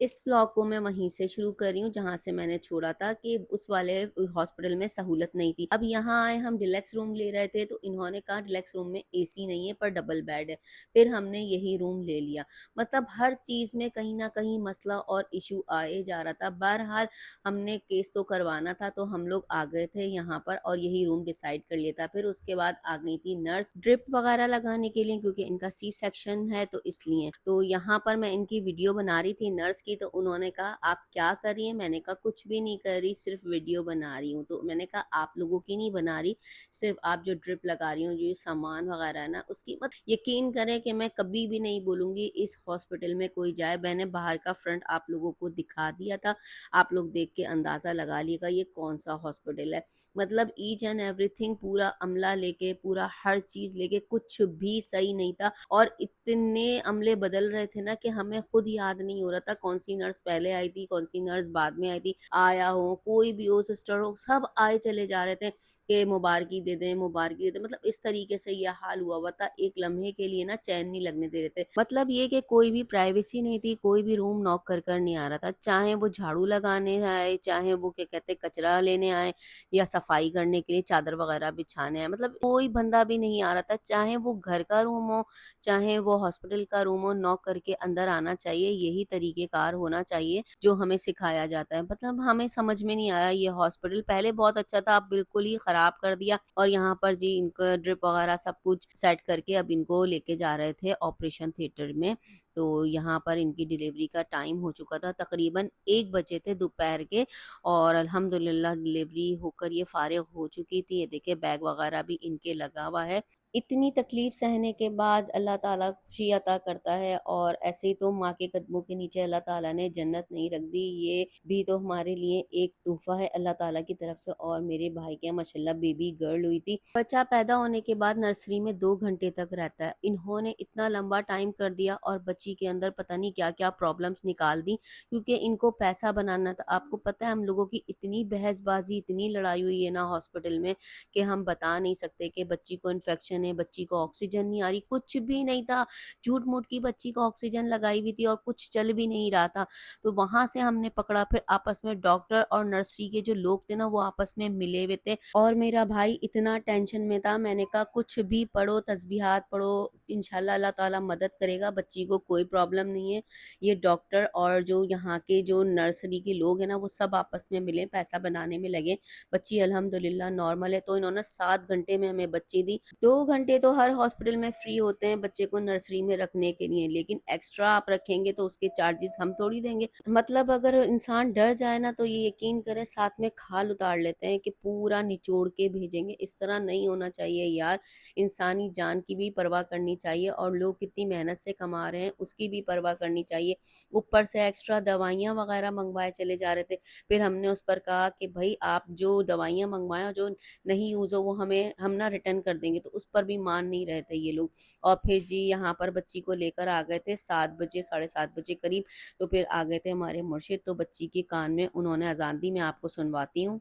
इस व्लॉग को मैं वहीं से शुरू कर रही हूँ जहाँ से मैंने छोड़ा था कि उस वाले हॉस्पिटल में सहूलत नहीं थी। अब यहाँ आए, हम डिलक्स रूम ले रहे थे तो इन्होंने कहा डिलक्स रूम में एसी नहीं है पर डबल बेड है। फिर हमने यही रूम ले लिया। मतलब हर चीज़ में कहीं न कहीं मसला और इश्यू आए जा रहा था। बहरहाल हमने केस तो करवाना था तो हम लोग आ गए थे यहाँ पर और यही रूम डिसाइड कर लिया था। फिर उसके बाद आ गई थी नर्स ड्रिप वगैरह लगाने के लिए, क्योंकि इनका सी सेक्शन है तो इसलिए। तो यहाँ पर मैं इनकी वीडियो बना रही थी नर्स की, तो उन्होंने कहा आप क्या कर रही हैं? मैंने कहा कुछ भी नहीं कर रही, सिर्फ वीडियो बना रही हूँ। तो मैंने कहा आप लोगों की नहीं बना रही, सिर्फ आप जो ड्रिप लगा रही हो, जो सामान वगैरह है ना उसकी। मत यकीन करें कि मैं कभी भी नहीं बोलूंगी इस हॉस्पिटल में कोई जाए। मैंने बाहर का फ्रंट आप लोगों को दिखा दिया था, आप लोग देख के अंदाजा लगा लिएगा ये कौन सा हॉस्पिटल है। मतलब ईच एंड एवरीथिंग, पूरा अमला लेके, पूरा हर चीज लेके, कुछ भी सही नहीं था। और इतने अमले बदल रहे थे ना कि हमें खुद याद नहीं हो रहा था कौन सी नर्स पहले आई थी, कौन सी नर्स बाद में आई थी। आया हो, कोई भी हो, सिस्टर हो, सब आए चले जा रहे थे कि मुबारकी दे दें, मुबारकी दे दें। मतलब इस तरीके से यह हाल हुआ हुआ था, एक लम्हे के लिए ना चैन नहीं लगने दे रहे थे। मतलब ये कि कोई भी प्राइवेसी नहीं थी, कोई भी रूम नॉक कर नहीं आ रहा था, चाहे वो झाड़ू लगाने आए, चाहे वो क्या कहते हैं कचरा लेने आए, या सफाई करने के लिए चादर वगैरह बिछाने आए। मतलब कोई बंदा भी नहीं आ रहा था, चाहे वो घर का रूम हो, चाहे वो हॉस्पिटल का रूम हो, नॉक करके अंदर आना चाहिए। यही तरीकेकार होना चाहिए जो हमें सिखाया जाता है। मतलब हमें समझ में नहीं आया, ये हॉस्पिटल पहले बहुत अच्छा था, अब बिल्कुल ही खराब कर दिया। और यहाँ पर जी इनका ड्रिप वगैरह सब कुछ सेट करके अब इनको लेके जा रहे थे ऑपरेशन थिएटर में। तो यहाँ पर इनकी डिलीवरी का टाइम हो चुका था, तकरीबन 1 बजे थे दोपहर के। और अल्हम्दुलिल्लाह डिलीवरी होकर ये फारिग हो चुकी थी। ये देखिए बैग वगैरह भी इनके लगा हुआ है। इतनी तकलीफ सहने के बाद अल्लाह ताला खुशी अता करता है, और ऐसे ही तो माँ के कदमों के नीचे अल्लाह ताला ने जन्नत नहीं रख दी। ये भी तो हमारे लिए एक तोहफा है अल्लाह ताला की तरफ से। और मेरे भाई के माशाल्लाह बेबी गर्ल हुई थी। बच्चा पैदा होने के बाद नर्सरी में 2 घंटे तक रहता है, इन्होंने इतना लंबा टाइम कर दिया और बच्ची के अंदर पता नहीं क्या क्या प्रॉब्लम्स निकाल दी, क्योंकि इनको पैसा बनाना था। आपको पता है हम लोगों की इतनी बहसबाजी, इतनी लड़ाई हुई है ना हॉस्पिटल में कि हम बता नहीं सकते कि बच्ची को इन्फेक्शन है, बच्ची को ऑक्सीजन नहीं आ रही, कुछ भी नहीं था। झूठ मूठ की बच्ची को ऑक्सीजन लगाई हुई थी और कुछ चल भी नहीं रहा था। तो वहां से हमने पकड़ा, फिर आपस में डॉक्टर और नर्सरी के जो लोग थे ना वो आपस में मिले हुए थे, और मेरा भाई इतना टेंशन में था। मैंने कहा कुछ भी पढ़ो, तस्बीहात पढ़ो, इंशाल्लाह अल्लाह ताला मदद करेगा, बच्ची को कोई प्रॉब्लम नहीं है। ये डॉक्टर और जो यहाँ के जो नर्सरी के लोग हैं ना वो सब आपस में मिले, पैसा बनाने में लगे। बच्ची अल्हम्दुलिल्लाह नॉर्मल है। तो इन्होंने 7 घंटे में हमें बच्ची दी। 2 घंटे तो हर हॉस्पिटल में फ्री होते हैं बच्चे को नर्सरी में रखने के लिए, लेकिन एक्स्ट्रा आप रखेंगे तो उसके चार्जेस हम थोड़ी देंगे। मतलब अगर इंसान डर जाए ना तो ये यकीन करें साथ में खाल उतार लेते हैं कि पूरा निचोड़ के भेजेंगे। इस तरह नहीं होना चाहिए यार। इंसानी जान की भी परवाह करनी चाहिए, और लोग कितनी मेहनत से कमा रहे हैं उसकी भी परवाह करनी चाहिए। ऊपर से एक्स्ट्रा दवाइयाँ वगैरह मंगवाए चले जा रहे थे। फिर हमने उस पर कहा कि भाई आप जो दवाइयाँ मंगवाएं और जो नहीं यूज़ हो वो हम ना रिटर्न कर देंगे, तो उस पर भी मान नहीं रहे थे ये लोग। और फिर जी यहाँ पर बच्ची को लेकर आ गए थे 7 बजे, 7:30 बजे करीब। तो फिर आ गए थे हमारे मुर्शिद, तो बच्ची के कान में उन्होंने अजान दी, मैं आपको सुनवाती हूँ।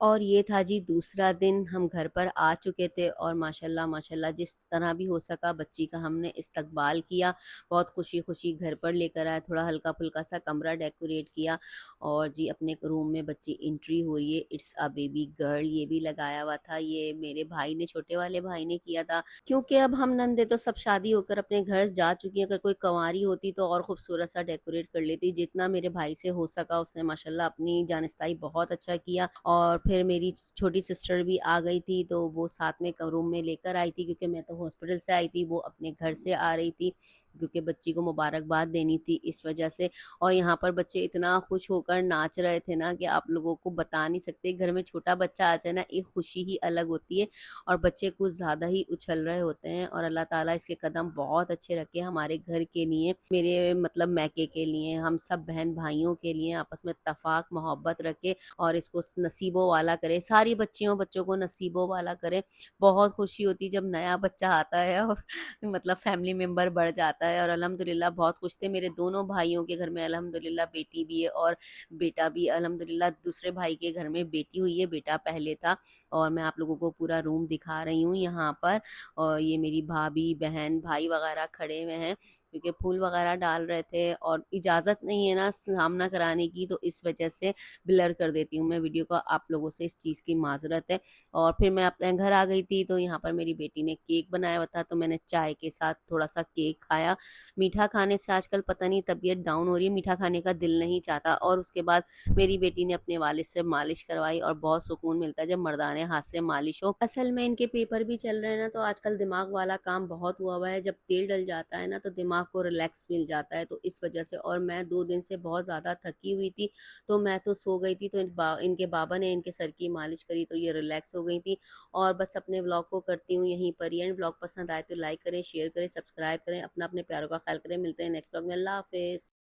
और ये था जी दूसरा दिन, हम घर पर आ चुके थे और माशाल्लाह माशाल्लाह जिस तरह भी हो सका बच्ची का हमने इस्तकबाल किया। बहुत खुशी-खुशी घर पर लेकर आए, थोड़ा हल्का-फुल्का सा कमरा डेकोरेट किया और जी अपने रूम में बच्ची एंट्री हो रही है, इट्स अ बेबी गर्ल ये भी लगाया हुआ था। ये मेरे भाई ने, छोटे वाले भाई ने किया था। क्योंकि अब हम नंदे तो सब शादी होकर अपने घर जा चुकी हैं, अगर कोई कंवारी होती तो और खूबसूरत सा डेकोरेट कर लेती। जितना मेरे भाई से हो सका उसने माशाल्लाह अपनी जानशताई बहुत अच्छा किया। और फिर मेरी छोटी सिस्टर भी आ गई थी, तो वो साथ में रूम में लेकर आई थी, क्योंकि मैं तो हॉस्पिटल से आई थी, वो अपने घर से आ रही थी, क्योंकि बच्ची को मुबारकबाद देनी थी इस वजह से। और यहाँ पर बच्चे इतना खुश होकर नाच रहे थे ना कि आप लोगों को बता नहीं सकते। घर में छोटा बच्चा आ जाए ना, एक खुशी ही अलग होती है और बच्चे कुछ ज़्यादा ही उछल रहे होते हैं। और अल्लाह ताला इसके कदम बहुत अच्छे रखे हमारे घर के लिए, मेरे मतलब मैके के लिए, हम सब बहन भाइयों के लिए आपस में इत्तेफाक मोहब्बत रखे और इसको नसीबों वाला करे, सारी बच्चियों बच्चों को नसीबों वाला करे। बहुत खुशी होती है जब नया बच्चा आता है और मतलब फैमिली मेंबर बढ़ जाता है। और अल्हम्दुलिल्लाह बहुत खुश थे। मेरे दोनों भाइयों के घर में अल्हम्दुलिल्लाह बेटी भी है और बेटा भी। अल्हम्दुलिल्लाह दूसरे भाई के घर में बेटी हुई है, बेटा पहले था। और मैं आप लोगों को पूरा रूम दिखा रही हूँ यहाँ पर। और ये मेरी भाभी, बहन, भाई वगैरह खड़े हुए हैं, क्योंकि फूल वगैरह डाल रहे थे और इजाज़त नहीं है ना सामना कराने की, तो इस वजह से ब्लर कर देती हूँ मैं वीडियो को। आप लोगों से इस चीज़ की माज़रत है। और फिर मैं अपने घर आ गई थी, तो यहाँ पर मेरी बेटी ने केक बनाया हुआ था, तो मैंने चाय के साथ थोड़ा-सा केक खाया। मीठा खाने से आजकल पता नहीं तबीयत डाउन हो रही है, मीठा खाने का दिल नहीं चाहता। और उसके बाद मेरी बेटी ने अपने वालिद से मालिश करवाई और बहुत सुकून मिलता है जब मर्दाने हाथ से मालिश हो। असल में इनके पेपर भी चल रहे हैं ना, तो आजकल दिमाग वाला काम बहुत हुआ हुआ है। जब तेल डल जाता है ना, तो दिमाग को रिलैक्स मिल जाता है, तो इस वजह से। और मैं 2 दिन से बहुत ज़्यादा थकी हुई थी, तो मैं तो सो गई थी। तो इनके बाबा ने इनके सर की मालिश करी, तो ये रिलैक्स हो गई थी। और बस अपने व्लॉग को करती हूँ यहीं पर ही एंड। व्लॉग पसंद आए तो लाइक करें, शेयर करें, सब्सक्राइब करें। अपना अपने प्यारों का ख्याल करें। मिलते हैं नेक्स्ट व्लॉग में। अल्लाह हाफ़िज़।